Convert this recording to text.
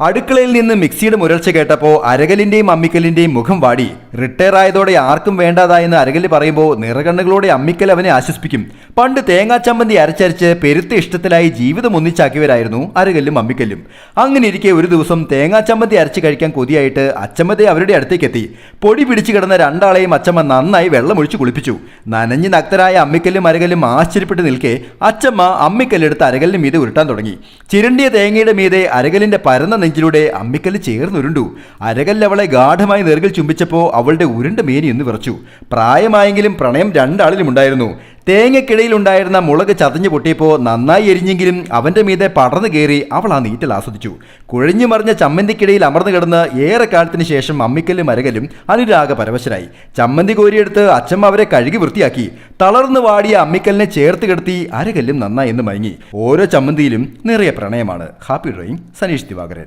അടുക്കളയിൽ നിന്ന് മിക്സിയുടെ മുരൾച്ച കേട്ടപ്പോൾ അരകലിന്റെയും അമ്മിക്കലിന്റെയും മുഖം വാടി. റിട്ടയർ ആയതോടെ ആർക്കും വേണ്ടാതായെന്ന് അരകല് പറയുമ്പോൾ നിറകണ്ണുകളോടെ അമ്മിക്കൽ അവനെ ആശ്വസിപ്പിക്കും. പണ്ട് തേങ്ങാ ചമ്മന്തി അരച്ചരച്ച് പെരുത്ത ഇഷ്ടത്തിലായി ജീവിതം ഒന്നിച്ചാക്കിയവരായിരുന്നു അരകല്ലും അമ്മിക്കല്ലും. അങ്ങനെ ഇരിക്കെ ഒരു ദിവസം തേങ്ങാ ചമ്മന്തി അരച്ച് കഴിക്കാൻ കൊതിയായിട്ട് അച്ചമ്മതെ അവരുടെ അടുത്തേക്ക് എത്തി. പൊടി പിടിച്ചു കിടന്ന രണ്ടാളെയും അച്ചമ്മ നന്നായി വെള്ളമൊഴിച്ച് കുളിപ്പിച്ചു. നനഞ്ഞ് നക്തരായ അമ്മിക്കല്ലും അരകല്ലും ആശ്ചര്യപ്പെട്ട് നിൽക്കെ അച്ചമ്മ അമ്മിക്കല്ലെടുത്ത് അരകലിന് മീതെ ഉരുട്ടാൻ തുടങ്ങി. ചിരണ്ടിയ തേങ്ങയുടെ മീതെ അരകലിന്റെ പരന്ന നെഞ്ചിലൂടെ അമ്മിക്കല്ല് ചേർന്നുരുണ്ടു. അരകല്ല് അവളെ ഗാഠമായി നെറുകിൽ ചുംബിച്ചപ്പോൾ അവളുടെ ഉരുണ്ട മേനി ഒന്ന് വിറച്ചു. പ്രായമായെങ്കിലും പ്രണയം രണ്ടാളിലും ഉണ്ടായിരുന്നു. തേങ്ങയ്ക്കിടയിലുണ്ടായിരുന്ന മുളക് ചതഞ്ഞു പൊട്ടിയപ്പോൾ നന്നായി എരിഞ്ഞെങ്കിലും അവന്റെ മീതെ പടർന്നു കയറി അവൾ ആ നീറ്റൽ ആസ്വദിച്ചു. കുഴഞ്ഞു മറിഞ്ഞ ചമ്മന്തിക്കിടയിൽ അമർന്നു കിടന്ന് ഏറെ കാലത്തിന് ശേഷം അമ്മിക്കല്ലും അരകലും അനുരാഗ പരവശരായി. ചമ്മന്തി കോരിയെടുത്ത് അച്ചമ്മ അവരെ കഴുകി വൃത്തിയാക്കി. തളർന്നു വാടിയ അമ്മിക്കല്ലിനെ ചേർത്ത് കിടത്തി അരകല്ലും നന്നായി എന്ന് മയങ്ങി. ഓരോ ചമ്മന്തിയിലും നിറയെ പ്രണയമാണ്. Happy drawing, Saneesh Divakaran.